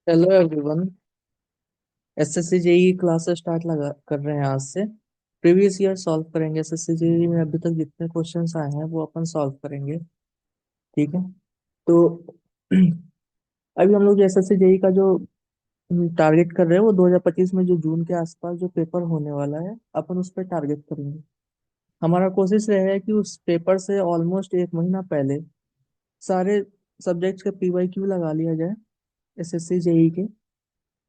Hello everyone. SSC JE classes start लगा कर रहे हैं आज से। प्रीवियस ईयर सॉल्व करेंगे। एसएससी जेई में अभी तक जितने क्वेश्चंस आए हैं वो अपन सॉल्व करेंगे। ठीक है। तो अभी हम लोग एसएससी जेई का जो टारगेट कर रहे हैं वो 2025 में जो जून के आसपास जो पेपर होने वाला है अपन उस पर टारगेट करेंगे। हमारा कोशिश रहेगा कि उस पेपर से ऑलमोस्ट एक महीना पहले सारे सब्जेक्ट्स का पीवाईक्यू लगा लिया जाए एसएससी जेई के।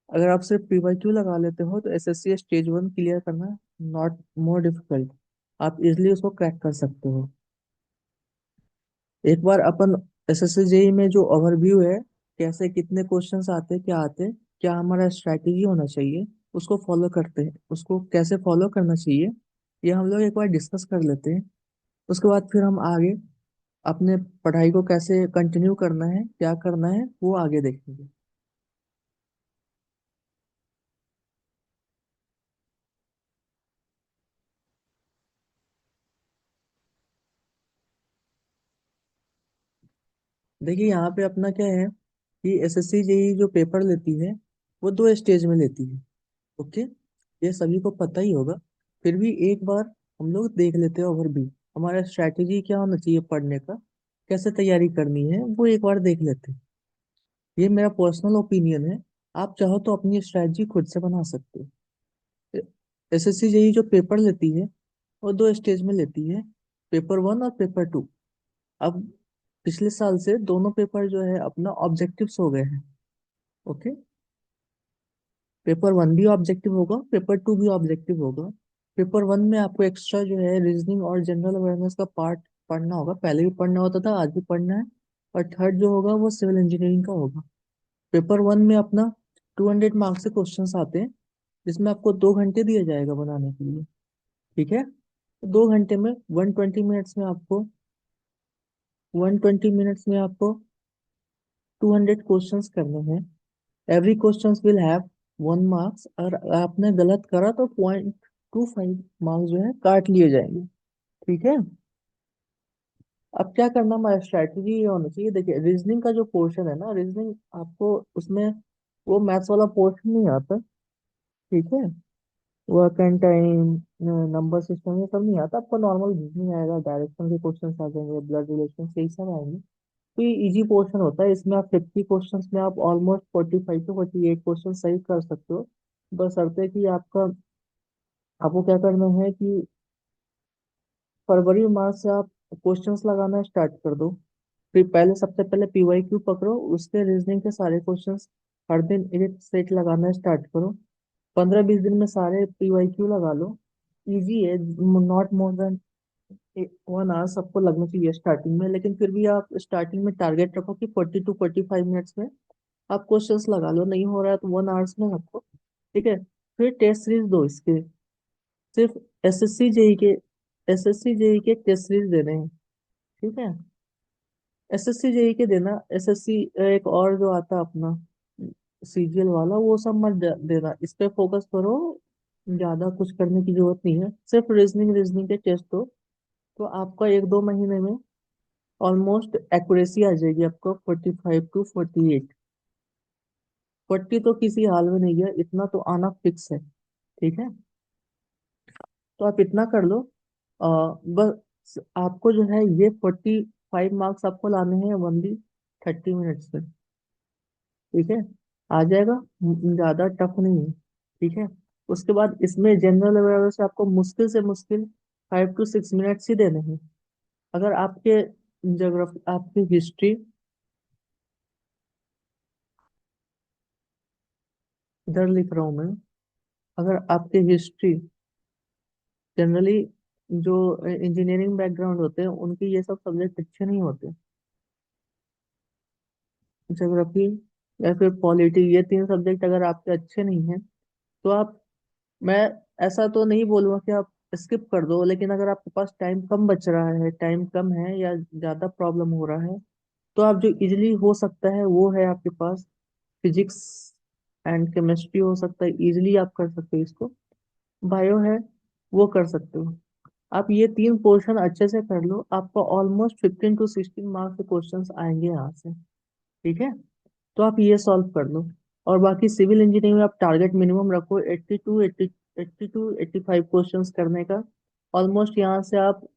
अगर आप सिर्फ पीवाईक्यू लगा लेते हो तो एसएससी स्टेज 1 क्लियर करना नॉट मोर डिफिकल्ट। आप इजिली उसको क्रैक कर सकते हो। एक बार अपन एसएससी जेई में जो ओवरव्यू है, कैसे कितने क्वेश्चंस आते हैं, क्या आते हैं, क्या हमारा स्ट्रैटेजी होना चाहिए, उसको फॉलो करते हैं, उसको कैसे फॉलो करना चाहिए, ये हम लोग एक बार डिस्कस कर लेते हैं। उसके बाद फिर हम आगे अपने पढ़ाई को कैसे कंटिन्यू करना है, क्या करना है, वो आगे देखेंगे। देखिए यहाँ पे अपना क्या है कि एसएससी जेई जो पेपर लेती है वो 2 स्टेज में लेती है। ओके। ये सभी को पता ही होगा। फिर भी एक बार हम लोग देख लेते हैं ओवरव्यू। हमारा स्ट्रैटेजी क्या होना चाहिए पढ़ने का, कैसे तैयारी करनी है, वो एक बार देख लेते हैं। ये मेरा पर्सनल ओपिनियन है। आप चाहो तो अपनी स्ट्रैटेजी खुद से बना सकते हो। एसएससी जेई जो पेपर लेती है वो 2 स्टेज में लेती है, पेपर 1 और पेपर 2। अब पिछले साल से दोनों पेपर जो है अपना ऑब्जेक्टिव्स हो गए हैं। ओके। पेपर 1 भी ऑब्जेक्टिव होगा, पेपर 2 भी ऑब्जेक्टिव होगा। पेपर 1 में आपको एक्स्ट्रा जो है रीजनिंग और जनरल अवेयरनेस का पार्ट पढ़ना होगा। पहले भी पढ़ना होता था, आज भी पढ़ना है। और थर्ड जो होगा वो सिविल इंजीनियरिंग का होगा। पेपर 1 में अपना 200 मार्क्स से क्वेश्चंस आते हैं, जिसमें आपको 2 घंटे दिए जाएगा बनाने के लिए। ठीक है। तो 2 घंटे में 120 मिनट्स में आपको 200 क्वेश्चंस करने हैं। Every question will have 1 marks. और आपने गलत करा तो 0.25 मार्क्स जो है काट लिए जाएंगे। ठीक है। अब क्या करना, हमारा स्ट्रैटेजी ये होना चाहिए। देखिए रीजनिंग का जो पोर्शन है ना, रीजनिंग आपको उसमें वो मैथ्स वाला पोर्शन नहीं आता। ठीक है। Work and time, number system, ये सब नहीं आता आपको। नॉर्मल रीजनिंग आएगा, डायरेक्शन के क्वेश्चन आ जाएंगे, ब्लड रिलेशन, यही सब आएंगे। तो ये इजी पोर्शन होता है। इसमें आप 50 क्वेश्चंस में आप ऑलमोस्ट 45 से 48 क्वेश्चन सही कर सकते हो। बशर्ते कि आपको क्या करना है कि फरवरी मार्च से आप क्वेश्चंस लगाना स्टार्ट कर दो। फिर पहले सबसे पहले पीवाईक्यू पकड़ो, उसके रीजनिंग के सारे क्वेश्चंस हर दिन एक सेट लगाना स्टार्ट करो। 15-20 दिन में सारे पीवाईक्यू लगा लो। इजी है। नॉट मोर देन 1 आवर सबको लगना चाहिए स्टार्टिंग में। लेकिन फिर भी आप स्टार्टिंग में टारगेट रखो कि 40 to 45 मिनट्स में आप क्वेश्चंस लगा लो। नहीं हो रहा है तो 1 आवर्स में रखो। ठीक है। फिर टेस्ट सीरीज दो इसके। सिर्फ एसएससी जेई के एसएससी जेई के टेस्ट सीरीज देने हैं। ठीक है। एसएससी जेई के देना। एसएससी एक और जो आता है अपना सीजीएल वाला, वो सब मत देना। इस पे फोकस करो। ज्यादा कुछ करने की जरूरत नहीं है, सिर्फ रीजनिंग रीजनिंग के टेस्ट दो। तो आपका 1-2 महीने में ऑलमोस्ट एक्यूरेसी आ जाएगी आपको 45 to 48। 40 तो किसी हाल में नहीं है, इतना तो आना फिक्स है। ठीक है। तो आप इतना कर लो। बस आपको जो है ये 45 मार्क्स आपको लाने हैं ओनली 30 मिनट्स में। ठीक है। आ जाएगा। ज्यादा टफ नहीं है। ठीक है। उसके बाद इसमें जनरल अवेयरनेस से आपको मुश्किल से मुश्किल 5 to 6 मिनट्स ही देने हैं। अगर आपके ज्योग्राफी, आपकी हिस्ट्री, इधर लिख रहा हूँ मैं। अगर आपकी हिस्ट्री जनरली, जो इंजीनियरिंग बैकग्राउंड होते हैं उनके ये सब सब्जेक्ट अच्छे नहीं होते। ज्योग्राफी या फिर पॉलिटी, ये 3 सब्जेक्ट अगर आपके अच्छे नहीं हैं तो आप, मैं ऐसा तो नहीं बोलूँगा कि आप स्किप कर दो। लेकिन अगर आपके पास टाइम कम बच रहा है, टाइम कम है या ज़्यादा प्रॉब्लम हो रहा है, तो आप जो इजीली हो सकता है वो है आपके पास फिजिक्स एंड केमिस्ट्री हो सकता है। इजीली आप कर सकते हो इसको। बायो है, वो कर सकते हो। आप ये 3 पोर्शन अच्छे से कर लो, आपको ऑलमोस्ट 15 to 16 मार्क्स के क्वेश्चन आएंगे यहाँ से। ठीक है। तो आप ये सॉल्व कर लो। और बाकी सिविल इंजीनियरिंग में आप टारगेट मिनिमम रखो 82 क्वेश्चंस करने का। ऑलमोस्ट यहाँ से आप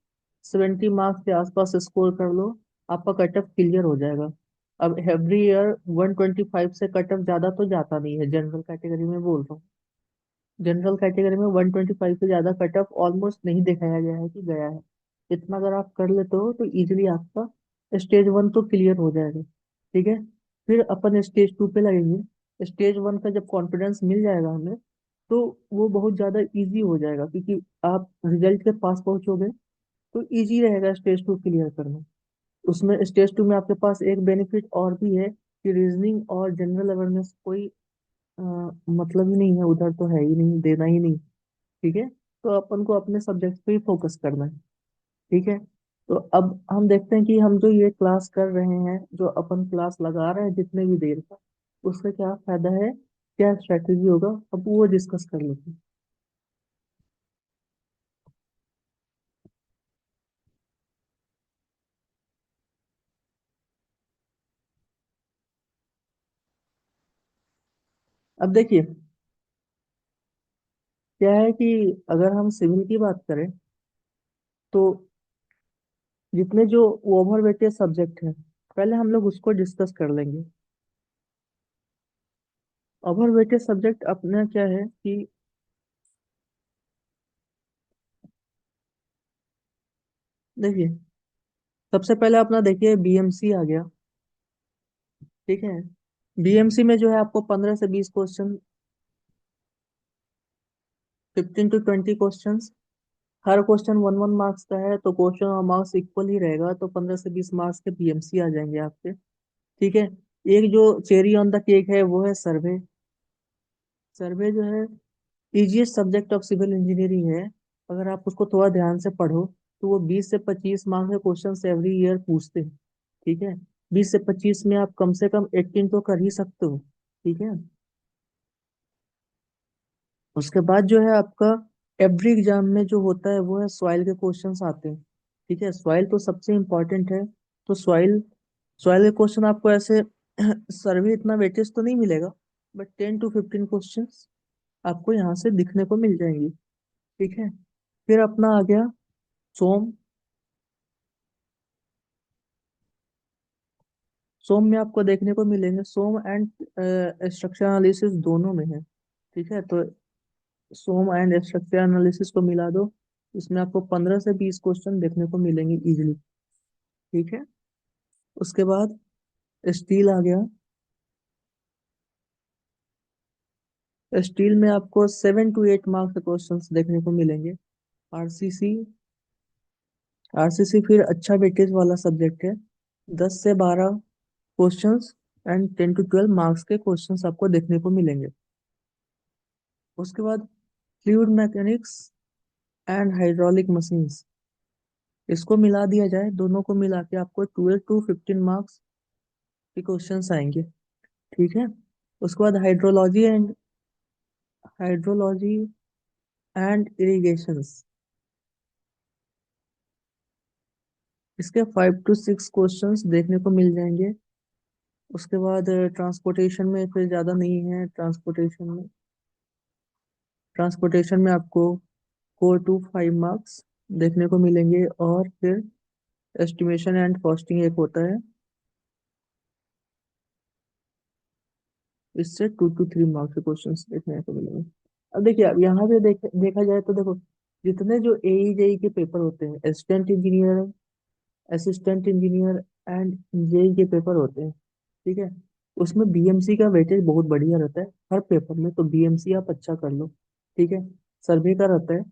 70 मार्क्स के आसपास स्कोर कर लो, आपका कट ऑफ क्लियर हो जाएगा। अब एवरी ईयर 125 से कट ऑफ ज्यादा तो जाता नहीं है, जनरल कैटेगरी में बोल रहा हूँ। जनरल कैटेगरी में 125 से ज्यादा कट ऑफ ऑलमोस्ट नहीं दिखाया गया है कि गया है। इतना अगर आप कर लेते हो तो इजीली आपका स्टेज 1 तो क्लियर हो जाएगा। ठीक है, फिर अपन स्टेज 2 पे लगेंगे। स्टेज 1 का जब कॉन्फिडेंस मिल जाएगा हमें, तो वो बहुत ज्यादा इजी हो जाएगा, क्योंकि आप रिजल्ट के पास पहुंचोगे तो इजी रहेगा स्टेज 2 क्लियर करना। उसमें स्टेज 2 में आपके पास एक बेनिफिट और भी है कि रीजनिंग और जनरल अवेयरनेस कोई अ, मतलब ही नहीं है, उधर तो है ही नहीं, देना ही नहीं। ठीक है, तो अपन को अपने सब्जेक्ट पे ही फोकस करना है। ठीक है, तो अब हम देखते हैं कि हम जो ये क्लास कर रहे हैं, जो अपन क्लास लगा रहे हैं जितने भी देर का, उसका क्या फायदा है, क्या स्ट्रेटेजी होगा, अब वो डिस्कस कर लेते हैं। अब देखिए, क्या है कि अगर हम सिविल की बात करें तो जितने जो ओवर वेटेज सब्जेक्ट हैं, पहले हम लोग उसको डिस्कस कर लेंगे। ओवर वेटेज सब्जेक्ट अपना क्या है कि देखिए, सबसे पहले अपना देखिए बीएमसी आ गया। ठीक है, बीएमसी में जो है आपको 15 से 20 question, 15 to 20 question. Her question 1 1 marks का है, तो क्वेश्चन और मार्क्स इक्वल ही रहेगा, तो 15 से 20 मार्क्स के बीएमसी आ जाएंगे आपके। ठीक है, एक जो चेरी ऑन द केक है वो है सर्वे। सर्वे जो है easiest subject of civil engineering है। अगर आप उसको थोड़ा ध्यान से पढ़ो तो वो 20 से 25 मार्क्स के क्वेश्चन एवरी ईयर पूछते हैं। ठीक है, 20 से 25 में आप कम से कम 18 तो कर ही सकते हो। ठीक है, उसके बाद जो है आपका एवरी एग्जाम में जो होता है वो है सॉइल के क्वेश्चंस आते हैं। ठीक है, सॉइल तो सबसे इम्पोर्टेंट है। तो सॉइल सॉइल के क्वेश्चन आपको ऐसे सर्वे इतना वेटेज तो नहीं मिलेगा, बट 10 to 15 क्वेश्चंस आपको यहाँ से दिखने को मिल जाएंगी। ठीक है, फिर अपना आ गया सोम। सोम में आपको देखने को मिलेंगे, सोम एंड स्ट्रक्चर एनालिसिस दोनों में है। ठीक है, तो सोम एंड स्ट्रक्चर एनालिसिस को मिला दो, इसमें आपको 15 से 20 क्वेश्चन देखने को मिलेंगे इजीली। ठीक है, उसके बाद स्टील आ गया। स्टील में आपको 7 to 8 मार्क्स के क्वेश्चन देखने को मिलेंगे। आरसीसी, आरसीसी फिर अच्छा वेटेज वाला सब्जेक्ट है। 10 से 12 क्वेश्चंस एंड 10 to 12 मार्क्स के क्वेश्चंस आपको देखने को मिलेंगे। उसके बाद fluid mechanics and hydraulic machines, इसको मिला दिया जाए, दोनों को मिला के आपको 12 to 15 मार्क्स के क्वेश्चंस आएंगे। ठीक है, उसके बाद हाइड्रोलॉजी एंड इरिगेशंस, इसके 5 to 6 क्वेश्चंस देखने को मिल जाएंगे। उसके बाद ट्रांसपोर्टेशन में फिर ज़्यादा नहीं है। ट्रांसपोर्टेशन में आपको 4 to 5 मार्क्स देखने को मिलेंगे। और फिर एस्टिमेशन एंड कॉस्टिंग एक होता है, इससे 2 to 3 मार्क्स के क्वेश्चन देखने को मिलेंगे। अब देखिए, अब यहाँ पे देखा जाए तो देखो, जितने जो एई जेई के पेपर होते हैं, असिस्टेंट इंजीनियर एंड जेई के पेपर होते हैं। ठीक है, उसमें बीएमसी का वेटेज बहुत बढ़िया रहता है हर पेपर में, तो बीएमसी आप अच्छा कर लो। ठीक है, सर्वे का रहता है।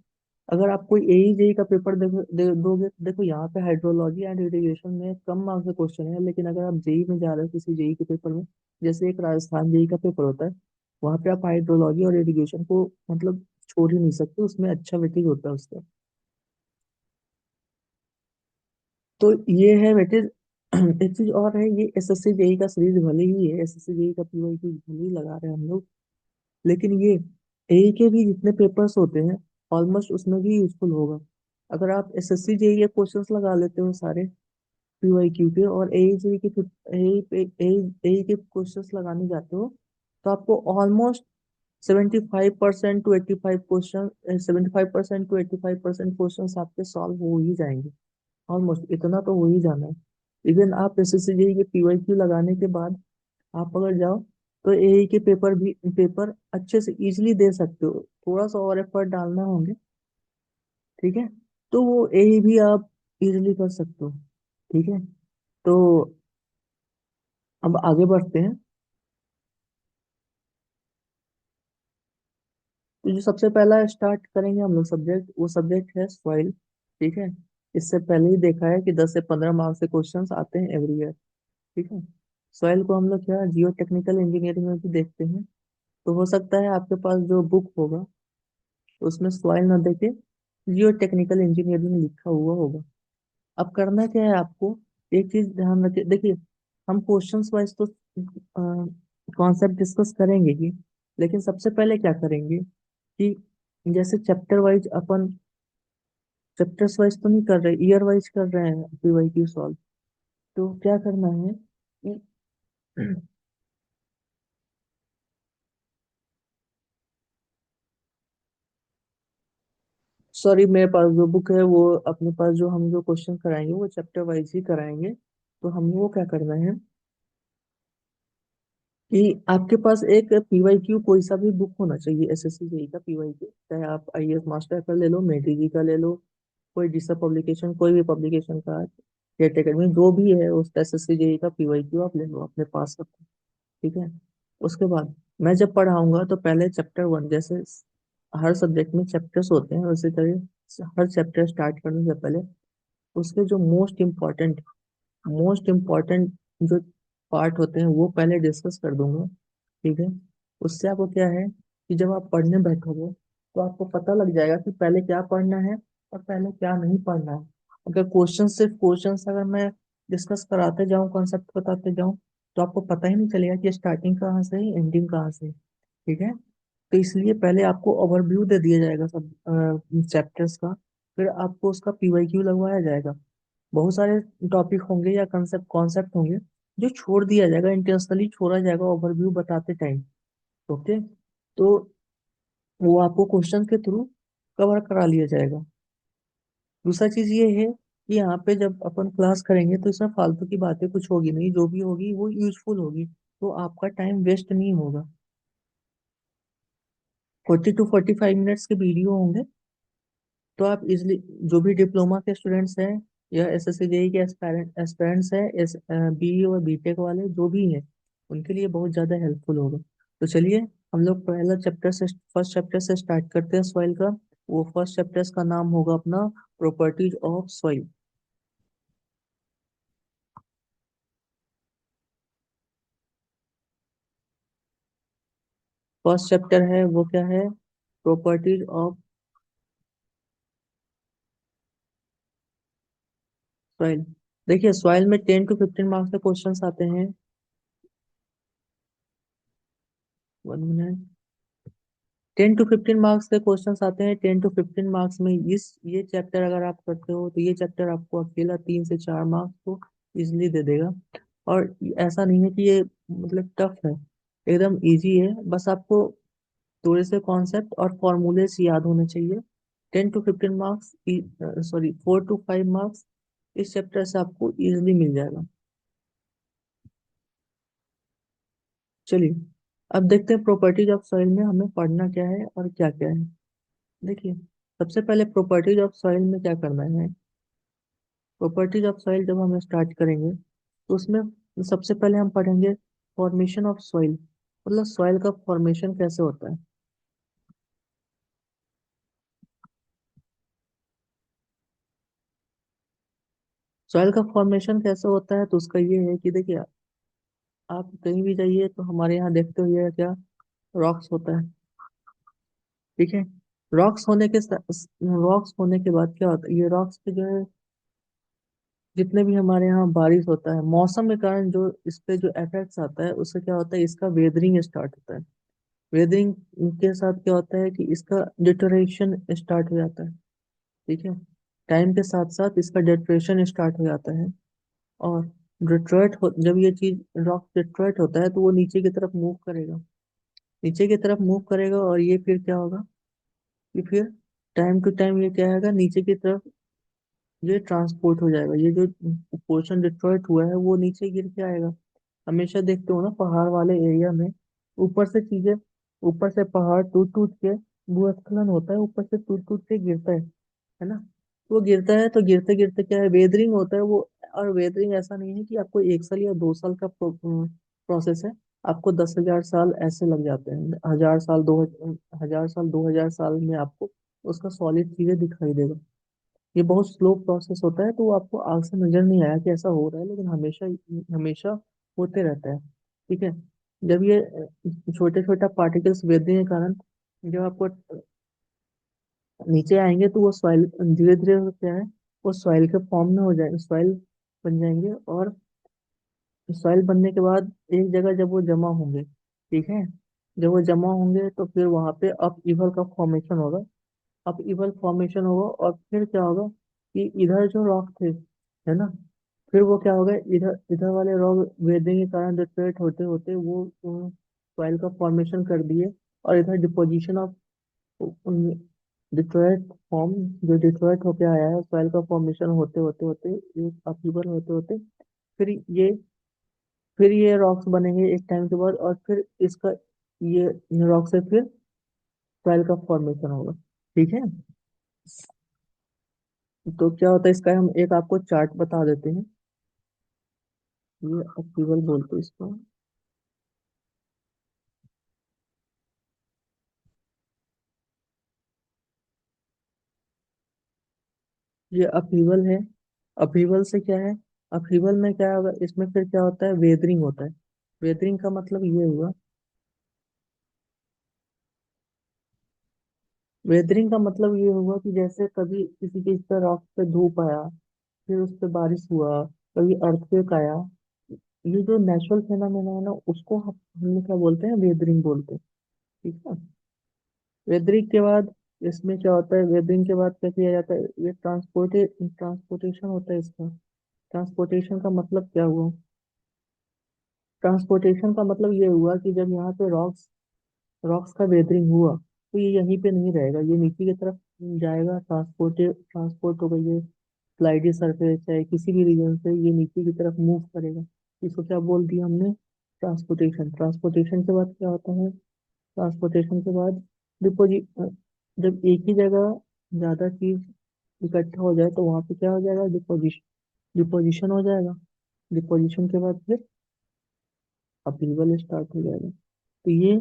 अगर आप कोई एई जेई का पेपर दोगे तो देखो, यहाँ पे हाइड्रोलॉजी एंड इरिगेशन में कम मार्क्स का क्वेश्चन है, लेकिन अगर आप जेई में जा रहे हो किसी जेई के पेपर में, जैसे एक राजस्थान जेई का पेपर होता है, वहाँ पे आप हाइड्रोलॉजी और इरिगेशन को मतलब छोड़ ही नहीं सकते, उसमें अच्छा वेटेज होता है उसका। तो ये है वेटेज। एक चीज और है, ये एसएससी जेई का सीरीज भले ही है, एसएससी जेई का पीवाई की भले ही लगा रहे हैं हम लोग, लेकिन ये एई के भी जितने पेपर्स होते हैं ऑलमोस्ट उसमें भी यूजफुल होगा। अगर आप एसएससी जेई के क्वेश्चंस लगा लेते हो सारे पीवाई क्यू के, और एई जेई के एई एई एई के क्वेश्चंस लगाने जाते हो, तो आपको almost 75% to 85 question 75% to 85% question आपके सॉल्व हो ही जाएंगे। ऑलमोस्ट इतना तो हो ही जाना है। इवन आप एसएससी जेई के पीवाईक्यू लगाने के बाद आप अगर जाओ तो एई के पेपर अच्छे से इजीली दे सकते हो, थोड़ा सा और एफर्ट डालना होंगे। ठीक है, तो वो एई भी आप इजीली कर सकते हो। ठीक है, तो अब आगे बढ़ते हैं। तो जो सबसे पहला स्टार्ट करेंगे हम लोग सब्जेक्ट, वो सब्जेक्ट है सॉइल। ठीक है, इससे पहले ही देखा है कि 10 से 15 मार्क्स के क्वेश्चंस आते हैं एवरी ईयर। ठीक है, सॉइल को हम लोग क्या जियो टेक्निकल इंजीनियरिंग में भी देखते हैं। तो हो सकता है आपके पास जो बुक होगा उसमें सॉइल ना देके जियो टेक्निकल इंजीनियरिंग लिखा हुआ होगा। अब करना क्या है आपको, एक चीज ध्यान रखिए। देखिए, हम क्वेश्चंस वाइज तो कॉन्सेप्ट डिस्कस करेंगे ही, लेकिन सबसे पहले क्या करेंगे कि जैसे चैप्टर वाइज अपन चैप्टर्स वाइज तो नहीं कर रहे, ईयर वाइज कर रहे हैं पीवाईक्यू सॉल्व। तो क्या करना है कि सॉरी, मेरे पास जो बुक है वो अपने पास, जो हम जो क्वेश्चन कराएंगे वो चैप्टर वाइज ही कराएंगे। तो हमें वो क्या करना है कि आपके पास एक पीवाईक्यू कोई सा भी बुक होना चाहिए, एसएससी जेई का पीवाईक्यू, चाहे आप आईएएस मास्टर का ले लो, मेडी जी का ले लो, कोई डिसा पब्लिकेशन, कोई भी पब्लिकेशन का, गेट एकेडमी, जो भी है उस एसएससी जेई का पीवाईक्यू आप ले लो अपने पास रखो। ठीक है, उसके बाद मैं जब पढ़ाऊंगा तो पहले चैप्टर वन, जैसे हर सब्जेक्ट में चैप्टर्स होते हैं उसी तरह हर चैप्टर स्टार्ट करने से पहले उसके जो मोस्ट इम्पॉर्टेंट जो पार्ट होते हैं वो पहले डिस्कस कर दूंगा। ठीक है, उससे आपको क्या है कि जब आप पढ़ने बैठोगे तो आपको पता लग जाएगा कि पहले क्या पढ़ना है और पहले क्या नहीं पढ़ना है। अगर क्वेश्चन अगर मैं डिस्कस कराते जाऊं, कॉन्सेप्ट बताते जाऊं, तो आपको पता ही नहीं चलेगा कि स्टार्टिंग कहाँ से है, एंडिंग कहाँ से है। ठीक है, तो इसलिए पहले आपको ओवरव्यू दे दिया जाएगा सब चैप्टर्स का, फिर आपको उसका पीवाईक्यू लगवाया जाएगा। बहुत सारे टॉपिक होंगे या कंसेप्ट कॉन्सेप्ट होंगे जो छोड़ दिया जाएगा, इंटेंशनली छोड़ा जाएगा ओवरव्यू बताते टाइम। ओके, तो वो आपको क्वेश्चन के थ्रू कवर करा लिया जाएगा। दूसरा चीज ये है कि यहाँ पे जब अपन क्लास करेंगे तो इसमें फालतू की बातें कुछ होगी नहीं, जो भी होगी वो यूजफुल होगी, तो आपका टाइम वेस्ट नहीं होगा। 40 to 45 मिनट्स के वीडियो होंगे, तो आप इजली, जो भी डिप्लोमा के स्टूडेंट्स हैं या एसएससी जेई के एस्पिरेंट्स हैं, एस बी और बीटेक वाले जो भी हैं, उनके लिए बहुत ज़्यादा हेल्पफुल होगा। तो चलिए, हम लोग पहला चैप्टर से फर्स्ट चैप्टर से स्टार्ट करते हैं सॉइल का। वो फर्स्ट चैप्टर का नाम होगा अपना properties of soil. First chapter है वो क्या है, प्रॉपर्टीज ऑफ सॉइल। देखिए, सॉइल में 10 to 15 मार्क्स के क्वेश्चंस आते हैं। 1 मिनट। 10 to 15 मार्क्स के क्वेश्चंस आते हैं। 10 to 15 मार्क्स में इस ये चैप्टर अगर आप करते हो तो ये चैप्टर आपको अकेला 3 से 4 मार्क्स को इजिली दे देगा। और ऐसा नहीं है कि ये मतलब टफ है, एकदम इजी है। बस आपको थोड़े से कॉन्सेप्ट और फॉर्मूलेस याद होने चाहिए। 10 to 15 marks, sorry 4 to 5 marks इस चैप्टर से आपको इजिली मिल जाएगा। चलिए, अब देखते हैं प्रॉपर्टीज ऑफ सॉइल में हमें पढ़ना क्या है और क्या क्या है। देखिए, सबसे पहले प्रॉपर्टीज ऑफ सॉइल में क्या करना है। प्रॉपर्टीज ऑफ सॉइल जब हम स्टार्ट करेंगे तो उसमें सबसे पहले हम पढ़ेंगे फॉर्मेशन ऑफ सॉइल, मतलब सॉइल का फॉर्मेशन कैसे होता है। सॉइल का फॉर्मेशन कैसे होता है तो उसका ये है कि देखिए, आप कहीं भी जाइए तो हमारे यहाँ देखते हुए क्या रॉक्स होता है। ठीक है, रॉक्स होने के बाद क्या होता है, ये रॉक्स पे जो है जितने भी हमारे यहाँ बारिश होता है, मौसम के कारण जो इस पे जो इफेक्ट्स आता है उससे क्या होता है, इसका वेदरिंग स्टार्ट होता है। वेदरिंग के साथ क्या होता है कि इसका डिटोरेशन स्टार्ट हो जाता है। ठीक है, टाइम के साथ साथ इसका डिटोरेशन स्टार्ट हो जाता है। और जब ये चीज रॉक डिटोरेट होता है तो वो नीचे की तरफ मूव करेगा। नीचे की तरफ मूव करेगा, और ये फिर क्या होगा कि फिर टाइम टू टाइम ये क्या आएगा नीचे की तरफ, ये ट्रांसपोर्ट हो जाएगा। ये जो पोर्शन डिस्ट्रॉयड हुआ है वो नीचे गिर के आएगा। हमेशा देखते हो ना पहाड़ वाले एरिया में, ऊपर से चीजें, ऊपर से पहाड़ टूट टूट के भूस्खलन होता है, ऊपर से टूट टूट के गिरता है ना। वो गिरता है तो गिरते गिरते क्या है, वेदरिंग होता है वो। और वेदरिंग ऐसा नहीं है कि आपको 1 साल या 2 साल का प्रोसेस है। आपको 10,000 साल ऐसे लग जाते हैं, 1,000 साल, 2,000 साल, 2,000 साल में आपको उसका सॉलिड चीजें दिखाई देगा। ये बहुत स्लो प्रोसेस होता है, तो वो आपको आग से नजर नहीं आया कि ऐसा हो रहा है, लेकिन हमेशा हमेशा होते रहता है। ठीक है। जब ये छोटे छोटे पार्टिकल्स वेदरिंग के कारण जब आपको नीचे आएंगे, तो वो सॉइल धीरे धीरे क्या है, वो सॉइल के फॉर्म में हो जाएंगे, सॉइल बन जाएंगे। और सॉइल बनने के बाद एक जगह जब वो जमा होंगे, ठीक है, जब वो जमा होंगे तो फिर वहां पे अप ईवल का फॉर्मेशन होगा। अप ईवल फॉर्मेशन होगा, और फिर क्या होगा कि इधर जो रॉक थे, है ना, फिर वो क्या होगा, इधर इधर वाले रॉक वेदरिंग के कारण डिस्ट्रॉयट होते होते वो सॉइल का फॉर्मेशन कर दिए। और इधर डिपोजिशन ऑफ डिट्रॉइट फॉर्म, जो डिट्रॉइट होके आया है, सॉइल का फॉर्मेशन होते होते होते, एक अपीवल होते होते, फिर ये फिर ये रॉक्स बनेंगे एक टाइम के बाद, और फिर इसका ये रॉक से फिर सॉइल का फॉर्मेशन होगा। ठीक है। तो क्या होता है इसका, हम एक आपको चार्ट बता देते हैं। ये अपीवल बोलते हैं इसको। ये अपीवल है। अपीवल से क्या है, अपीवल में क्या होगा, इसमें फिर क्या होता है, वेदरिंग होता है। वेदरिंग का मतलब ये हुआ, वेदरिंग का मतलब ये हुआ कि जैसे कभी किसी चीज पे रॉक पे धूप आया, फिर उस पे बारिश हुआ, कभी अर्थक्वेक आया, ये जो नेचुरल फेनोमेना है ना, उसको हम लोग क्या बोलते हैं, वेदरिंग बोलते हैं। ठीक है। वेदरिंग के बाद इसमें क्या होता है, वेदरिंग के बाद क्या किया जाता है, ये ट्रांसपोर्टेशन होता है इसका। ट्रांसपोर्टेशन का मतलब क्या हुआ, ट्रांसपोर्टेशन का मतलब ये हुआ कि जब यहाँ पे रॉक्स रॉक्स का वेदरिंग हुआ, तो ये यहीं पे नहीं रहेगा, ये नीचे की तरफ जाएगा, ट्रांसपोर्ट होगा ये स्लाइडी सरफेस है किसी भी रीजन से, ये नीचे की तरफ मूव करेगा। इसको क्या बोल दिया हमने, ट्रांसपोर्टेशन। ट्रांसपोर्टेशन के बाद क्या होता है, ट्रांसपोर्टेशन के बाद डिपोजिट, जब एक ही जगह ज्यादा चीज इकट्ठा हो जाए तो वहां पे क्या हो जाएगा, डिपोजिशन। डिपोजिशन हो जाएगा। डिपोजिशन के बाद फिर अपीवल स्टार्ट हो जाएगा। तो ये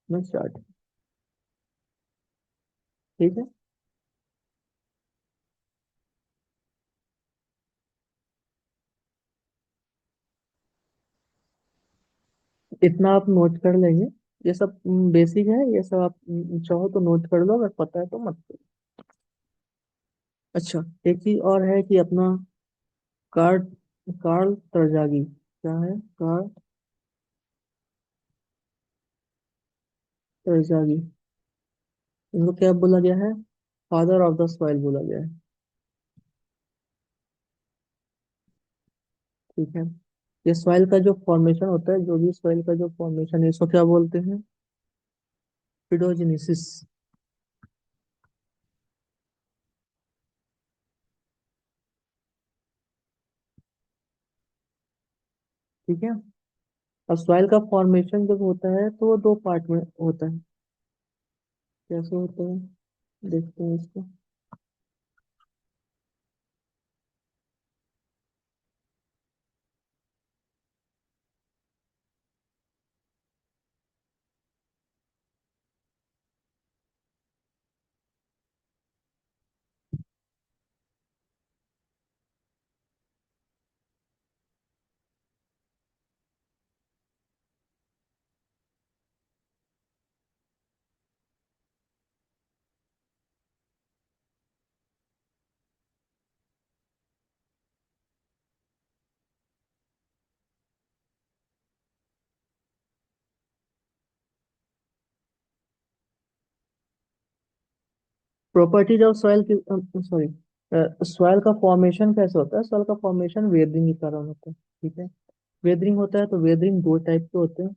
मैं स्टार्ट, ठीक है। इतना आप नोट कर लेंगे, ये सब बेसिक है, ये सब आप चाहो तो नोट कर लो, अगर पता है तो मत करो। अच्छा, एक चीज और है कि अपना कार्ल कार्ल तरजागी, क्या है, कार्ल तरजागी, इनको क्या बोला गया है, फादर ऑफ द सॉइल बोला गया है। ठीक है। ये सॉइल का जो फॉर्मेशन होता है, जो भी सॉइल का जो फॉर्मेशन है, इसको क्या बोलते हैं, फिडोजेनेसिस। ठीक है। और सॉइल का फॉर्मेशन जब होता है तो वो दो पार्ट में होता है। कैसे होता है, देखते हैं इसको। प्रॉपर्टीज ऑफ सॉइल की, सॉरी, सॉइल का फॉर्मेशन कैसे होता है, सॉइल का फॉर्मेशन वेदरिंग के कारण होता है। ठीक है। वेदरिंग होता है तो वेदरिंग दो टाइप के होते हैं।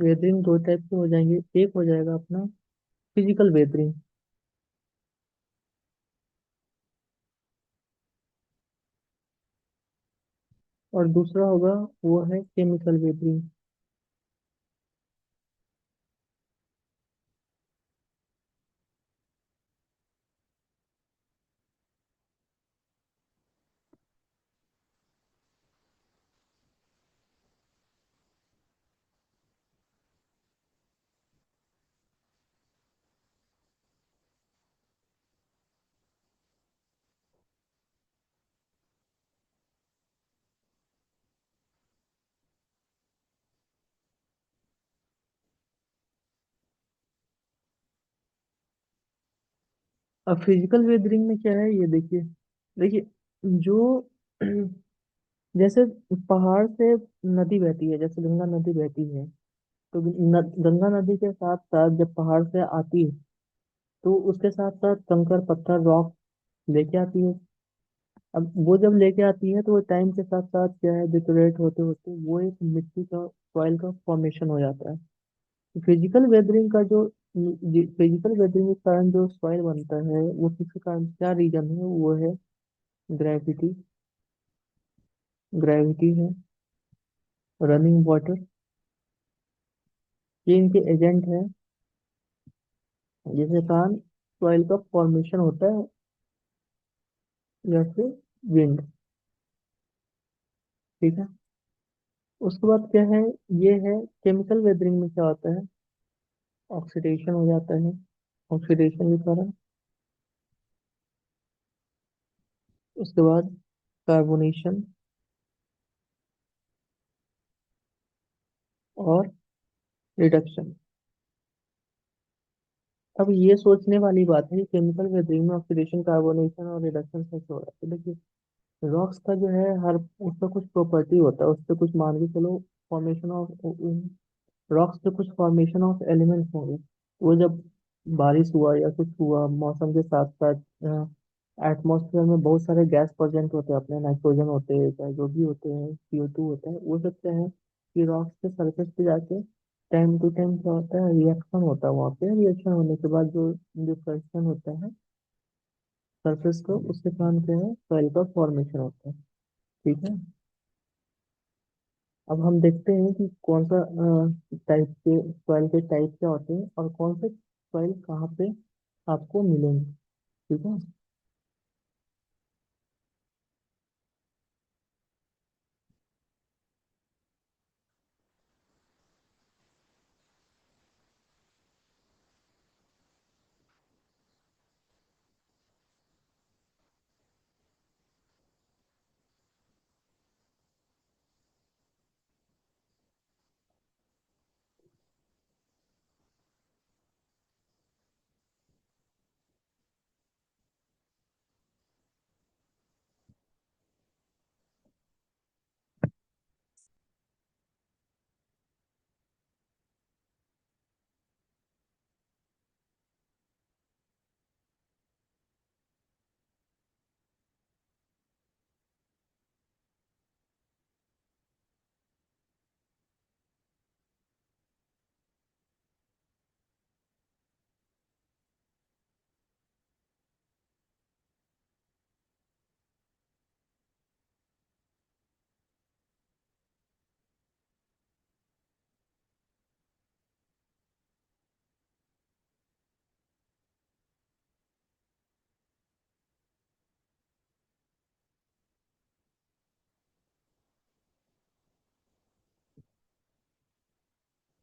वेदरिंग दो टाइप के हो जाएंगे, एक हो जाएगा अपना फिजिकल वेदरिंग, और दूसरा होगा वो है केमिकल वेदरिंग। अब फिजिकल वेदरिंग में क्या है ये देखिए। देखिए जो जैसे पहाड़ से नदी बहती है, जैसे गंगा नदी बहती है, तो गंगा नदी के साथ साथ जब पहाड़ से आती है तो उसके साथ साथ कंकर पत्थर रॉक लेके आती है। अब वो जब लेके आती है तो वो टाइम के साथ साथ क्या है, डिटोरेट होते होते वो एक मिट्टी का सॉइल का फॉर्मेशन हो जाता है। फिजिकल वेदरिंग का जो फिजिकल वेदरिंग के कारण जो सॉइल बनता है वो किसके कारण, क्या रीजन है, वो है ग्रेविटी। ग्रेविटी है, रनिंग वाटर, ये इनके एजेंट है जिसके कारण सॉइल का फॉर्मेशन होता है, या फिर विंड। ठीक है। उसके बाद क्या है, ये है केमिकल वेदरिंग में क्या होता है, ऑक्सीडेशन हो जाता है, ऑक्सीडेशन के कारण। उसके बाद कार्बोनेशन और रिडक्शन। अब ये सोचने वाली बात है कि केमिकल वेदरिंग में ऑक्सीडेशन, कार्बोनेशन और रिडक्शन कैसे हो रहा है। तो देखिए रॉक्स का जो है हर उसका कुछ प्रॉपर्टी होता है, उससे कुछ मान के चलो फॉर्मेशन ऑफ रॉक्स पे कुछ फॉर्मेशन ऑफ एलिमेंट्स होंगे। वो जब बारिश हुआ या कुछ हुआ मौसम के साथ साथ एटमॉस्फेयर में बहुत सारे गैस प्रेजेंट होते हैं, अपने नाइट्रोजन होते हैं चाहे जो भी होते हैं, CO2 होता है, वो सब क्या है कि रॉक्स के सरफेस पे जाके टाइम टू टाइम क्या होता है, रिएक्शन होता है। वहाँ पे रिएक्शन होने के बाद जो जो फ्रैक्शन होता है सरफेस को, उसके कारण क्या है, सॉइल का फॉर्मेशन होता है। ठीक है। अब हम देखते हैं कि कौन सा टाइप के सॉइल के टाइप क्या होते हैं और कौन से सॉइल कहाँ पे आपको मिलेंगे। ठीक है।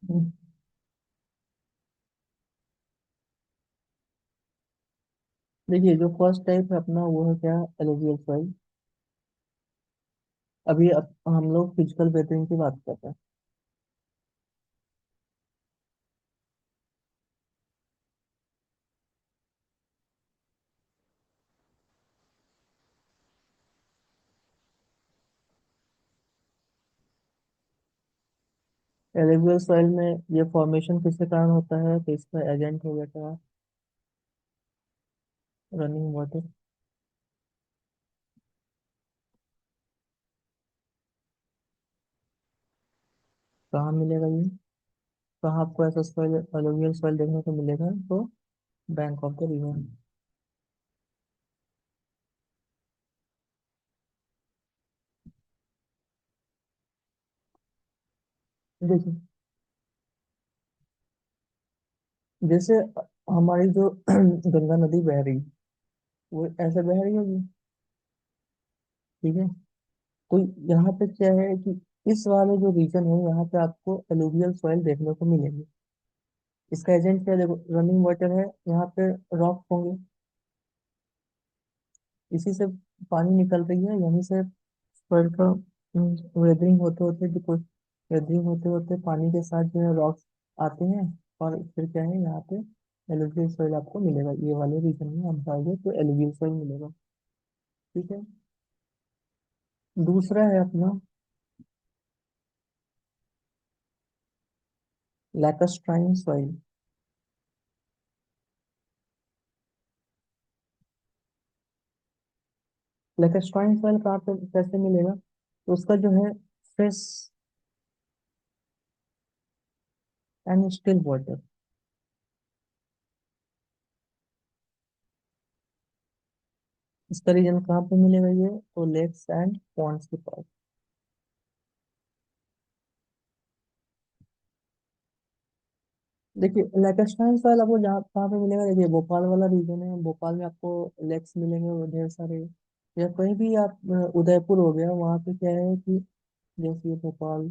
हम्म, देखिए जो फर्स्ट टाइप है अपना वो है क्या, एलोवियल सॉइल। अभी हम लोग फिजिकल बेहतरीन की बात करते हैं। एलोवियल सॉइल में ये फॉर्मेशन किसके कारण होता है, तो इसका एजेंट हो गया क्या, रनिंग वाटर। कहाँ मिलेगा ये, कहाँ आपको ऐसा सॉइल एलुवियल सॉइल देखने को मिलेगा? तो बैंक ऑफ द रिवर। देखिए, जैसे हमारी जो गंगा नदी बह रही, वो ऐसे बह रही होगी, ठीक है। तो यहाँ पे क्या है कि इस वाले जो रीजन है, यहाँ पे आपको एलुवियल सॉइल देखने को मिलेंगे। इसका एजेंट क्या है? देखो, रनिंग वाटर है, यहाँ पे रॉक होंगे, इसी से पानी निकल रही है, यहीं से सॉइल का वेदरिंग होते होते, देखो, वेदरिंग होते होते पानी के साथ जो है रॉक्स आते हैं, और फिर क्या है, यहाँ पे एलुवियल सॉइल आपको मिलेगा। ये वाले रीजन में आप जाओगे तो एलुवियल सॉइल मिलेगा, ठीक है। दूसरा है अपना लैकस्ट्राइन सॉइल। लैकस्ट्राइन सॉइल कहाँ पे कैसे मिलेगा? तो उसका जो है फ्रेश एंड स्टिल वाटर। इसका रीजन कहाँ पे मिलेगा? ये तो लेक्स एंड पॉन्ड्स के पास। देखिए, लैकस्टाइन सॉइल आपको जहाँ कहाँ पे मिलेगा? देखिए, भोपाल वाला रीजन है, भोपाल में आपको लेक्स मिलेंगे वो ढेर सारे। या कहीं भी आप उदयपुर हो गया, वहाँ पे क्या है कि जैसे ये भोपाल,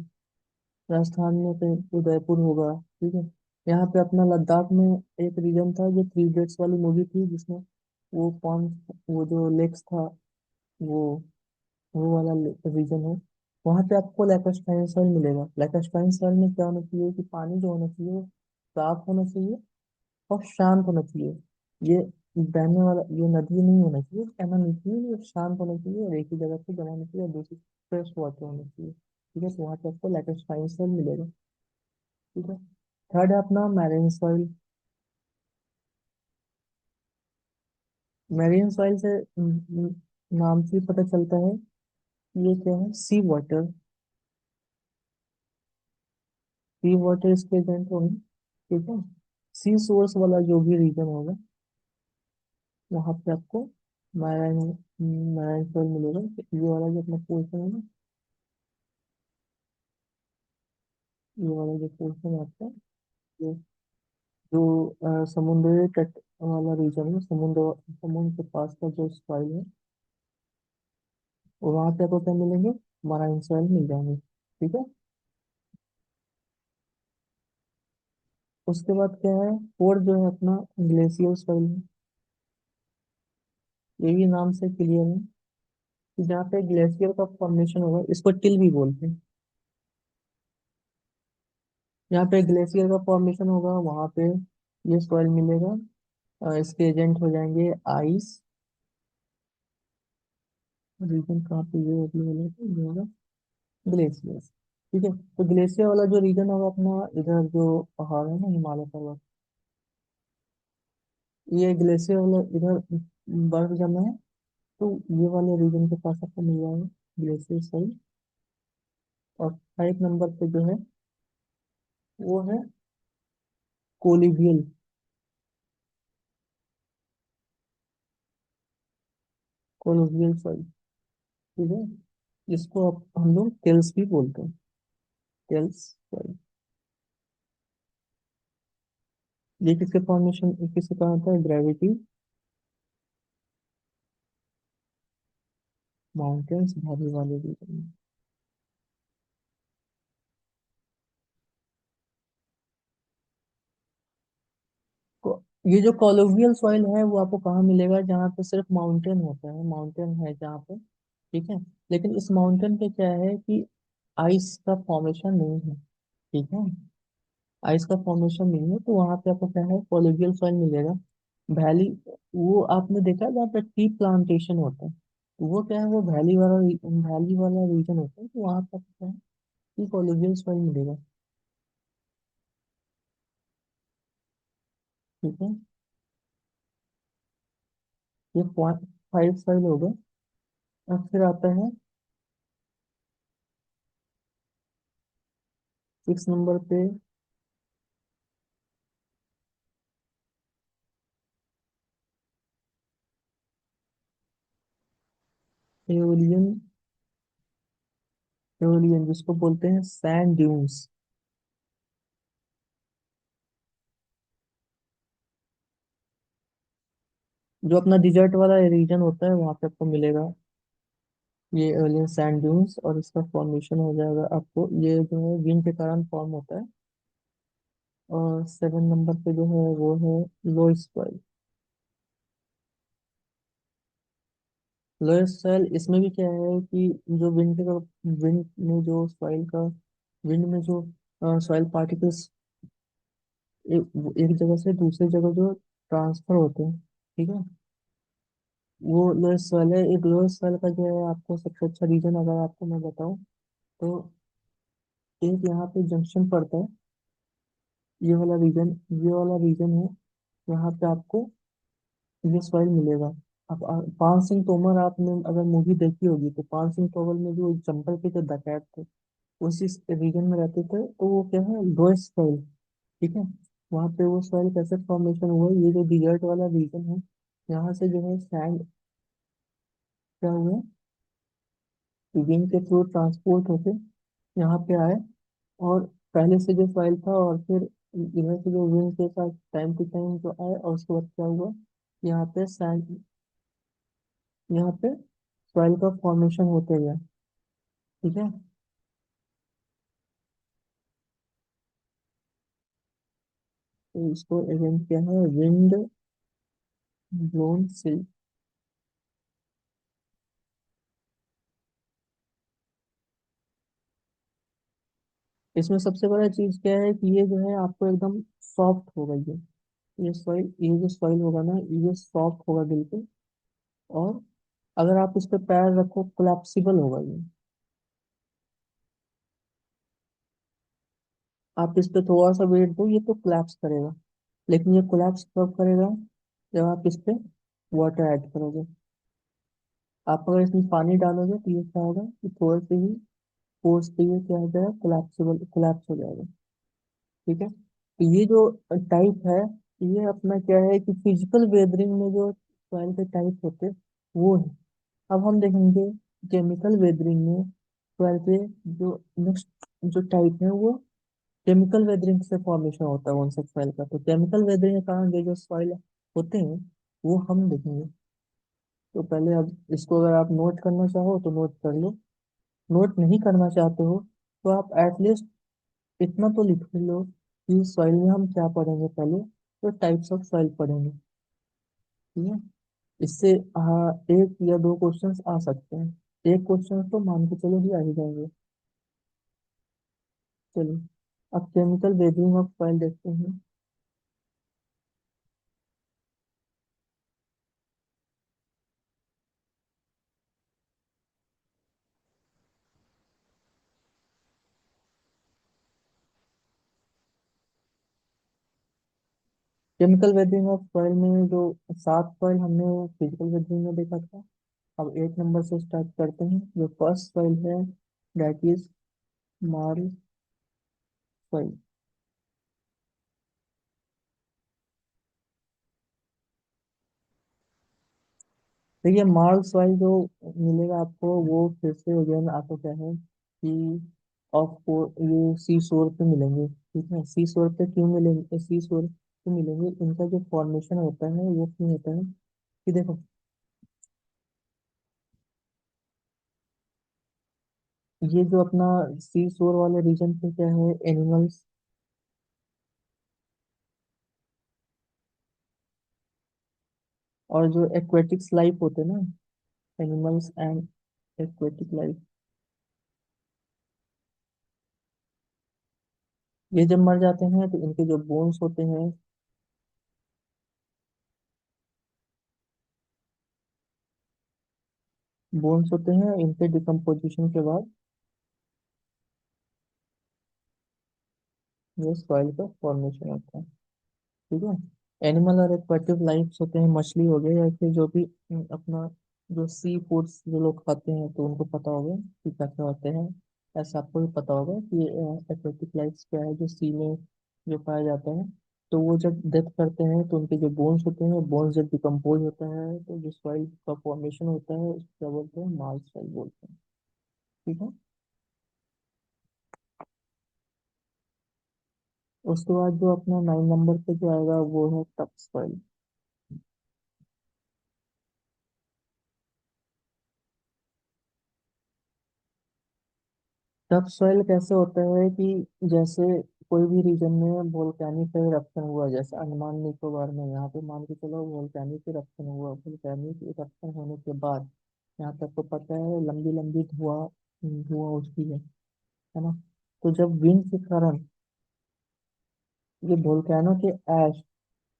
राजस्थान में कहीं उदयपुर होगा, ठीक है। यहाँ पे अपना लद्दाख में एक रीजन था, जो थ्री इडियट्स वाली मूवी थी, जिसमें वो पॉन्ड, वो जो लेक्स था, वो वो वाला रीजन है। वहाँ पे आपको लैकस्टाइन सॉइल मिलेगा। लैकस्टाइन सॉइल में क्या होना चाहिए कि पानी जो होना चाहिए वो साफ होना चाहिए और शांत होना चाहिए। ये बहने वाला ये नदी नहीं होना चाहिए, कहना नहीं चाहिए, ये शांत होना चाहिए और एक ही जगह पे जमा होना चाहिए, और दूसरी फ्रेश वाटर होना चाहिए, ठीक है। तो वहाँ पे आपको लैकेस्टाइन सॉइल मिलेगा, ठीक है। थर्ड है अपना मैरीन सॉइल। मैरीन सॉइल से नाम से ही पता चलता है कि ये क्या है, सी वाटर। सी वाटर इसके एजेंट होंगे, ठीक है। सी सोर्स वाला जो भी रीजन होगा, वहाँ पे आपको मैराइन मैराइन सॉइल मिलेगा। तो ये वाला जो अपना पोर्शन है ना, ये वाला जो पोर्शन है आपका, ये जो समुद्री तट वाला रीजन है, समुद्र के पास का जो सॉइल है, वहाँ पे आपको क्या मिलेंगे? मराइन सॉइल मिल जाएंगे, ठीक है। उसके बाद क्या है, फोर्थ जो है अपना ग्लेशियर सॉइल है। ये भी नाम से क्लियर है कि जहाँ पे ग्लेशियर का फॉर्मेशन होगा, इसको टिल भी बोलते हैं। यहाँ पे ग्लेशियर का फॉर्मेशन होगा, वहाँ पे ये सॉइल मिलेगा। इसके एजेंट हो जाएंगे आइस। रीजन कहाँ पे ये अवेलेबल है? तो ये होगा ग्लेशियर, ठीक है। तो ग्लेशियर वाला जो रीजन होगा अपना, इधर जो पहाड़ है ना, हिमालय पर्वत, ये ग्लेशियर वाला इधर बर्फ जमा है, तो ये वाले रीजन के पास आपको मिल जाएगा ग्लेशियर सही। और 5 नंबर पे जो है, वो है कोलिवियल। कोलिवियल सॉइल, ठीक है। जिसको हम लोग टेल्स भी बोलते हैं, टेल्स सॉइल। ये किसके फॉर्मेशन, किसके कहा था? ग्रेविटी, माउंटेन्स, भारी वाले रीजन। ये जो कोलोवियल सॉइल है, वो आपको कहाँ मिलेगा? जहाँ पे सिर्फ माउंटेन होता है, माउंटेन है जहाँ पे, ठीक है। लेकिन इस माउंटेन पे क्या है कि आइस का फॉर्मेशन नहीं है, ठीक है। आइस का फॉर्मेशन नहीं है, तो वहाँ पे आपको क्या है, कोलोवियल सॉइल मिलेगा। वैली, वो आपने देखा है जहाँ पे टी प्लांटेशन होता है, वो क्या है, वो वैली वाला रीजन होता है, तो वहाँ पे आपको क्या है कि कोलोवियल सॉइल मिलेगा, ठीक है। ये 5 सॉइल होगा। अब फिर आता है 6 नंबर पे एओलियन, एओलियन जिसको बोलते हैं सैंड ड्यून्स। जो अपना डिजर्ट वाला रीजन होता है वहां पे आपको मिलेगा ये एओलियन सैंड ड्यून्स, और इसका फॉर्मेशन हो जाएगा आपको, ये जो है विंड के कारण फॉर्म होता है। और 7 नंबर पे जो है वो है लोइस सॉइल। लोएस्ट सॉइल इसमें भी क्या है कि जो विंड में जो सॉइल का, विंड में जो सॉइल पार्टिकल्स एक जगह से दूसरी जगह जो ट्रांसफर होते हैं, ठीक है, वो लोएस्ट सॉइल है। एक लोएस्ट सॉइल का जो है आपको सबसे अच्छा रीजन अगर आपको मैं बताऊं तो एक यहाँ पे जंक्शन पड़ता है, ये वाला रीजन, ये वाला रीजन है, यहाँ पे आपको ये सॉइल मिलेगा। अब पान सिंह तोमर आपने अगर मूवी देखी होगी तो पान सिंह तोमर में जो जंगल के जो डकैत थे उसी रीजन में रहते थे, तो वो क्या है लोएस्ट सॉइल, ठीक है। वहाँ पे वो सॉइल कैसे फॉर्मेशन हुआ, ये जो डिजर्ट वाला रीजन है, यहाँ से जो है सैंड क्या हुआ, विंड के थ्रू ट्रांसपोर्ट होके यहाँ पे आए, और पहले से जो सॉइल था और फिर इधर से जो विंड के साथ टाइम टू टाइम जो आए, और उसके बाद क्या हुआ, यहाँ पे सैंड, यहाँ पे सॉइल का फॉर्मेशन होते गया, ठीक है। तो इसको अगेन क्या है, विंड ब्लोन सिल्ट। इसमें सबसे बड़ा चीज क्या है कि ये जो है आपको एकदम सॉफ्ट होगा, ये सॉइल, ये जो सॉइल होगा ना ये सॉफ्ट होगा बिल्कुल, और अगर आप इस पे पैर रखो कोलैप्सिबल होगा ये। आप इस पे थोड़ा सा वेट दो ये तो कोलैप्स करेगा, लेकिन ये कोलैप्स कब करेगा, जब आप इस पे वाटर ऐड करोगे। आप अगर इसमें पानी डालोगे तो ये क्या होगा कि थोड़े से ही फोर्स पे ये क्या हो जाएगा, कोलैप्सिबल, कोलैप्स हो जाएगा, ठीक है। तो ये जो टाइप है, ये अपना क्या है कि फिजिकल वेदरिंग में जो सॉइल के टाइप होते हैं वो है। अब हम देखेंगे केमिकल वेदरिंग में सॉइल के जो नेक्स्ट जो टाइप है वो केमिकल वेदरिंग से फॉर्मेशन होता है उन सब सॉइल का। तो केमिकल वेदरिंग के कारण ये जो सॉइल होते हैं वो हम देखेंगे। तो पहले अब इसको अगर आप नोट करना चाहो तो नोट कर लो, नोट नहीं करना चाहते हो तो आप एटलीस्ट इतना तो लिख लो कि सॉइल में हम क्या पढ़ेंगे पहले, तो टाइप्स ऑफ सॉइल पढ़ेंगे, ठीक है। इससे हाँ एक या दो क्वेश्चंस आ सकते हैं, एक क्वेश्चन तो मान के चलो ही आ ही जाएंगे। चलिए अब केमिकल वेदरिंग ऑफ सॉइल देखते हैं। केमिकल वेदरिंग ऑफ सॉइल में जो 7 सॉइल हमने फिजिकल वेदरिंग में देखा था, अब 8 नंबर से स्टार्ट करते हैं। जो फर्स्ट सॉइल है दैट इज मार्ल सॉइल। देखिए मार्ल सॉइल जो मिलेगा आपको वो फिर से अगेन आपको क्या है कि आपको ये सी शोर पे मिलेंगे, ठीक है। सी शोर पे क्यों मिलेंगे, सी शोर पे मिलेंगे, इनका जो फॉर्मेशन होता है वो क्यों होता है कि देखो, ये जो अपना सी शोर वाले रीजन पे क्या है, एनिमल्स और जो एक्वेटिक्स लाइफ होते हैं ना, एनिमल्स एंड एक्वेटिक लाइफ, ये जब मर जाते हैं तो इनके जो बोन्स होते हैं, बोन्स होते हैं इनके डिकम्पोजिशन के बाद ये सॉइल का फॉर्मेशन होता है, ठीक है। एनिमल और एक्वाटिक लाइफ्स होते हैं, मछली हो गए या फिर जो भी अपना जो सी फूड्स जो लोग खाते हैं तो उनको पता होगा कि क्या क्या होते हैं। ऐसा आपको भी पता होगा कि एक्वाटिक लाइफ्स क्या है जो सी में जो पाया जाता है। तो वो जब डेथ करते हैं तो उनके जो बोन्स होते हैं, बोन्स जब डिकम्पोज होता है तो जो सॉइल का फॉर्मेशन होता है उसको क्या बोलते हैं, मार्ल सॉइल बोलते हैं। ठीक है। उसके बाद जो अपना 9 नंबर पे जो आएगा वो है टॉप सॉइल। टफ सॉइल कैसे होता है कि जैसे कोई भी रीजन में वोल्केनिक इरप्शन हुआ, जैसे अंडमान निकोबार में, यहाँ पे मान के चलो वोल्केनिक इरप्शन हुआ, वोल्केनिक इरप्शन होने के बाद यहाँ पे आपको पता है लंबी लंबी धुआं धुआं उठती है ना। तो जब विंड के कारण ये वोल्केनो के ऐश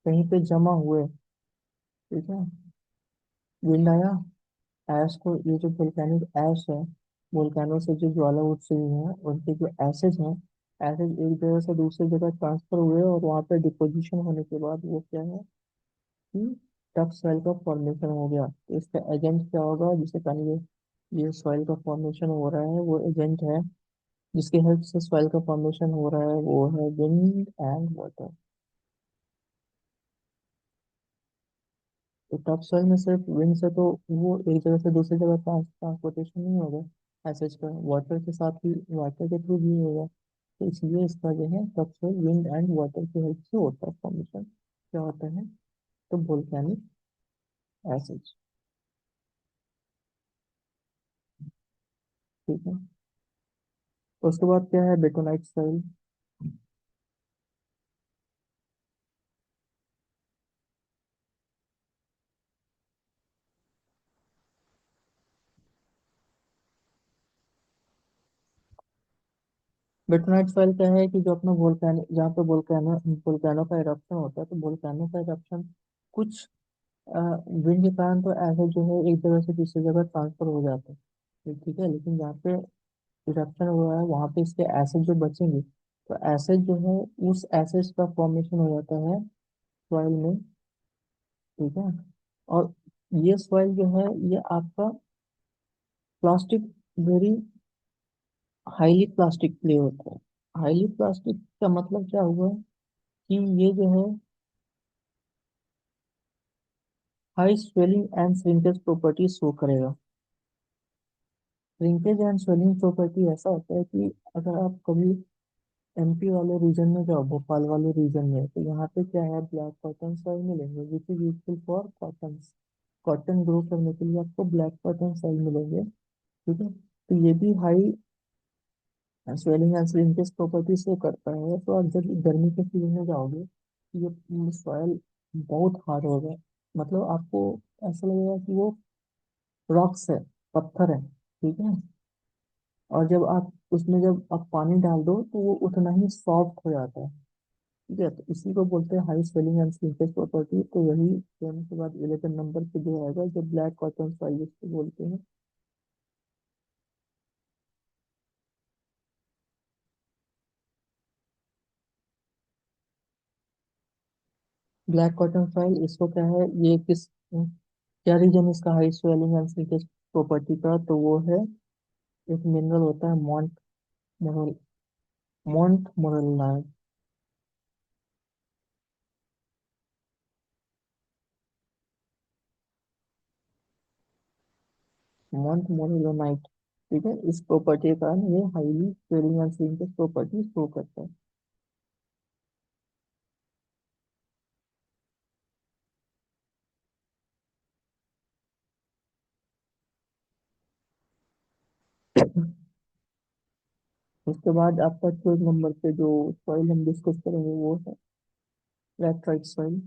कहीं पे जमा हुए, ठीक है, विंड आया, ऐश को, ये जो वोल्केनिक ऐश है, वोल्केनो से जो ज्वाला उठ रही है उनके जो एसेज हैं, एसेज एक जगह से दूसरी जगह ट्रांसफर हुए और वहां पे डिपोजिशन होने के बाद वो क्या है कि टफ सॉइल का फॉर्मेशन हो गया। तो इसका एजेंट क्या होगा, जिससे पानी ये सॉइल का फॉर्मेशन हो रहा है, वो एजेंट है जिसकी हेल्प से सॉइल का फॉर्मेशन हो रहा है, वो है विंड एंड वाटर। तो टॉप सोइल में सिर्फ विंड से तो वो एक जगह से दूसरी जगह ट्रांसपोर्टेशन नहीं होगा एसेज का, वाटर के साथ ही, वाटर के थ्रू भी होगा। तो इसलिए इसका जो है top soil wind and water की हेल्प से होता है फॉर्मेशन, क्या होता है, तो वोल्केनिक एसेज। ठीक है। उसके बाद क्या है, बेटोनाइट सोइल। बेटोनाइट सोइल क्या है कि जो अपना वोल्केनो, जहाँ पे वोल्केनो वोल्केनो का इरप्शन होता है, तो वोल्केनो का इरप्शन कुछ विंड के कारण तो ऐसे जो है एक जगह से दूसरी जगह ट्रांसफर हो जाता है, ठीक है, लेकिन जहाँ पे इरप्शन हुआ है वहां पे इसके एसिड जो बचेंगे, तो एसिड जो है उस एसिड का फॉर्मेशन हो जाता है सॉइल में। ठीक है। और ये सॉइल जो है ये आपका plastic, very highly plastic play होता है। हाईली प्लास्टिक का मतलब क्या हुआ कि ये जो है high swelling and shrinkage property show करेगा। श्रिंकेज एंड स्वेलिंग प्रॉपर्टी ऐसा होता है कि अगर आप कभी एमपी वाले रीजन में जाओ, भोपाल वाले रीजन में, तो यहाँ पे क्या है, ब्लैक कॉटन सॉइल मिलेंगे which is useful for cotton. Cotton grow करने के लिए आपको ब्लैक कॉटन सॉइल मिलेंगे। ठीक है। तो ये भी high swelling and shrinkage property show करता है। तो आप जब गर्मी के सीजन में जाओगे तो ये सॉइल बहुत हार्ड होगा, मतलब आपको ऐसा लगेगा कि वो रॉक्स है, पत्थर है। ठीक है। और जब आप उसमें जब आप पानी डाल दो तो वो उतना ही सॉफ्ट हो जाता है। ठीक है। तो इसी को बोलते हैं high swelling and slippage property. तो वही 10 के बाद 11 नंबर पे जो आएगा, जो ब्लैक कॉटन सॉइल जिसको बोलते हैं। ब्लैक कॉटन सॉइल, इसको क्या है, ये किस, क्या रीजन इसका high swelling and slippage property का, तो वो है एक मिनरल होता है मॉन्ट मोरल, मॉन्ट मोरलनाइट। मॉन्ट मोरलनाइट। ठीक है। इस प्रॉपर्टी के कारण ये highly swelling and slippage property show करता है। उसके बाद आपका 12 नंबर पे जो सॉइल हम डिस्कस करेंगे वो है लैटराइट सॉइल।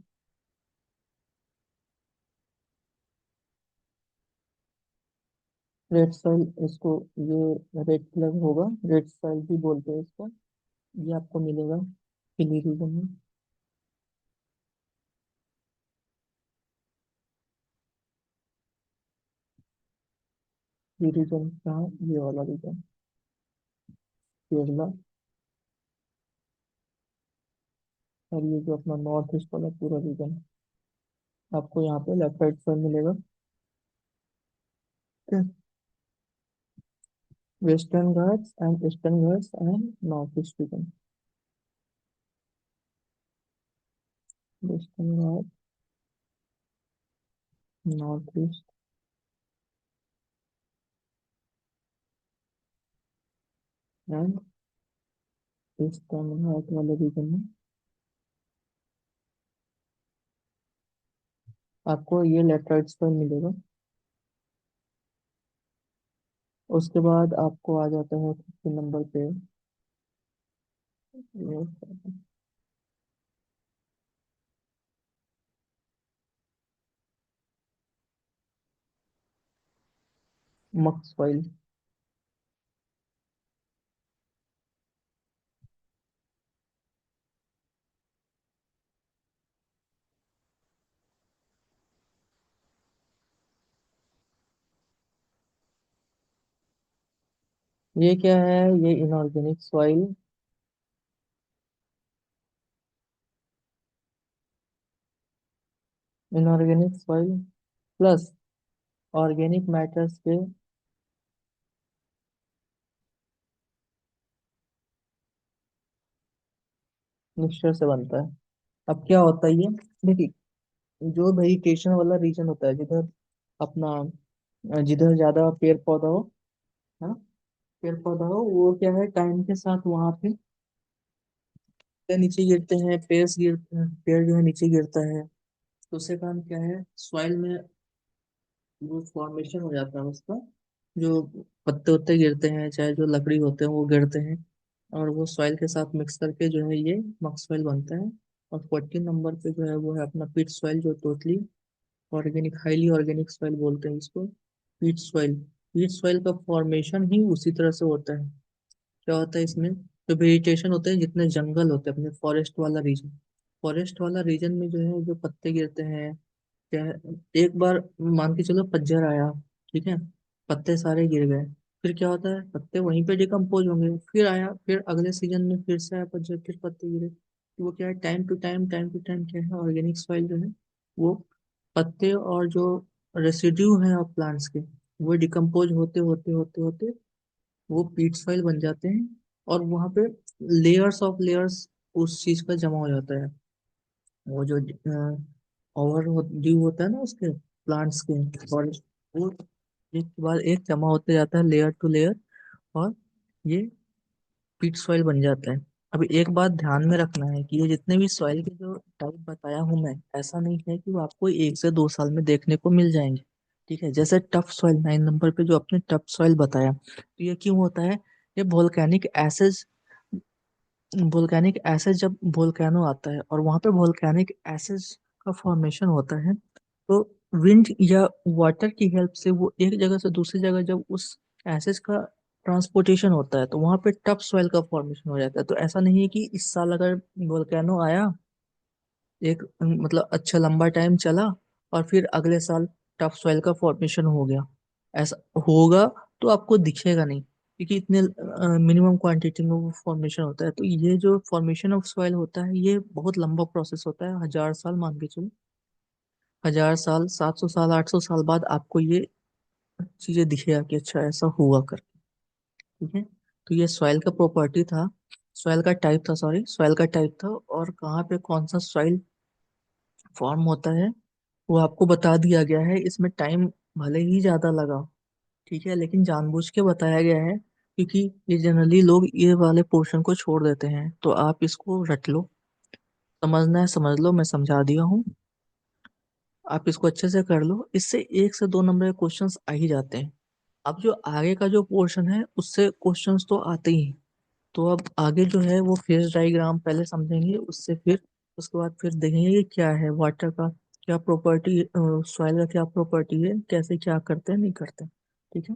रेड सॉइल, इसको ये रेड कलर होगा, रेड सॉइल भी बोलते हैं इसको। ये आपको मिलेगा हिली रीजन में। ये रीजन कहाँ, ये वाला रीजन, केरला। और ये जो अपना नॉर्थ ईस्ट वाला पूरा रीजन, आपको यहाँ पे लैटराइट सॉइल मिलेगा। Western Ghats and eastern Ghats and north east region. Western Ghat, north east and eastern Ghat वाले रीजन में आपको ये लेटराइट सॉइल मिलेगा। उसके बाद आपको आ जाता है 50 नंबर पे मक्स सॉइल। ये क्या है, ये inorganic soil. Inorganic soil plus organic matters के मिक्सचर से बनता है। अब क्या होता है ये, देखिए जो वेजिटेशन वाला रीजन होता है, जिधर अपना जिधर ज्यादा पेड़ पौधा हो, है ना, पेड़ पौधा हो, वो क्या है टाइम के साथ वहां पे पेड़ नीचे गिरते हैं, पेड़ जो है नीचे गिरता है। तो उससे कारण क्या है, सॉइल में वो फॉर्मेशन हो जाता है उसका, जो पत्ते उत्ते गिरते हैं चाहे जो लकड़ी होते हैं वो गिरते हैं, और वो सॉइल के साथ मिक्स करके जो है ये मक सॉइल बनता है। और 14 नंबर पे जो है वो है अपना पीट सॉइल, जो totally organic, highly organic soil बोलते हैं इसको, पीट सॉइल। पीट सॉइल का फॉर्मेशन ही उसी तरह से होता है। क्या होता है इसमें, जो वेजिटेशन होते हैं, जितने जंगल होते हैं अपने फॉरेस्ट वाला रीजन में जो है जो पत्ते गिरते हैं, क्या है, एक बार मान के चलो पतझड़ आया, ठीक है, पत्ते सारे गिर गए, फिर क्या होता है पत्ते वहीं पे डिकम्पोज होंगे, फिर आया, फिर अगले सीजन में फिर से आया पतझड़, फिर पत्ते गिरे। तो वो क्या है, टाइम टू टाइम क्या है, ऑर्गेनिक सॉइल जो है वो पत्ते और जो रेसिड्यू है ऑफ प्लांट्स के, वो डिकम्पोज होते होते होते होते वो पीट सॉइल बन जाते हैं। और वहाँ पे लेयर्स ऑफ लेयर्स उस चीज का जमा हो जाता है। वो जो ओवर ड्यू होता है ना उसके प्लांट्स के, और वो एक के बाद एक जमा होते जाता है लेयर टू लेयर, और ये पीट सॉइल बन जाता है। अभी एक बात ध्यान में रखना है कि ये जितने भी सॉइल के जो टाइप बताया हूं मैं, ऐसा नहीं है कि वो आपको 1 से 2 साल में देखने को मिल जाएंगे। ठीक है, जैसे टफ सॉइल 9 नंबर पे जो आपने टफ सॉइल बताया, तो ये क्यों होता है, ये वोल्केनिक एसेज, वोल्केनिक एसेज जब वोल्केनो आता है और वहां पे वोल्केनिक एसेज का फॉर्मेशन होता है, तो विंड या वाटर की हेल्प से वो एक जगह से दूसरी जगह जब उस एसेज का ट्रांसपोर्टेशन होता है, तो वहां पे टफ सॉइल का फॉर्मेशन हो जाता है। तो ऐसा नहीं है कि इस साल अगर वोल्केनो आया, एक मतलब अच्छा लंबा टाइम चला, और फिर अगले साल टफ सॉइल का फॉर्मेशन हो गया, ऐसा होगा तो आपको दिखेगा नहीं, क्योंकि इतने मिनिमम क्वांटिटी में वो फॉर्मेशन होता है। तो ये जो फॉर्मेशन ऑफ सॉइल होता है ये बहुत लंबा प्रोसेस होता है, 1000 साल मान के चलो, 1000 साल, 700 साल, 800 साल बाद आपको ये चीजें दिखेगा कि अच्छा ऐसा हुआ कर। ठीक है, तो ये सॉइल का प्रॉपर्टी था, सॉइल का टाइप था, सॉरी सॉइल का टाइप था, और कहाँ पे कौन सा सॉइल फॉर्म होता है वो आपको बता दिया गया है। इसमें टाइम भले ही ज्यादा लगा, ठीक है, लेकिन जानबूझ के बताया गया है, क्योंकि ये जनरली लोग ये वाले पोर्शन को छोड़ देते हैं। तो आप इसको रट लो, समझना है समझ लो, मैं समझा दिया हूँ, आप इसको अच्छे से कर लो, इससे 1 से 2 नंबर के क्वेश्चंस आ ही जाते हैं। अब जो आगे का जो पोर्शन है उससे क्वेश्चंस तो आते ही हैं। तो अब आगे जो है वो फेज डायग्राम पहले समझेंगे, उससे फिर उसके बाद फिर देखेंगे कि क्या है वाटर का, क्या प्रॉपर्टी, सॉइल का क्या प्रॉपर्टी है, कैसे क्या करते हैं नहीं करते। ठीक है।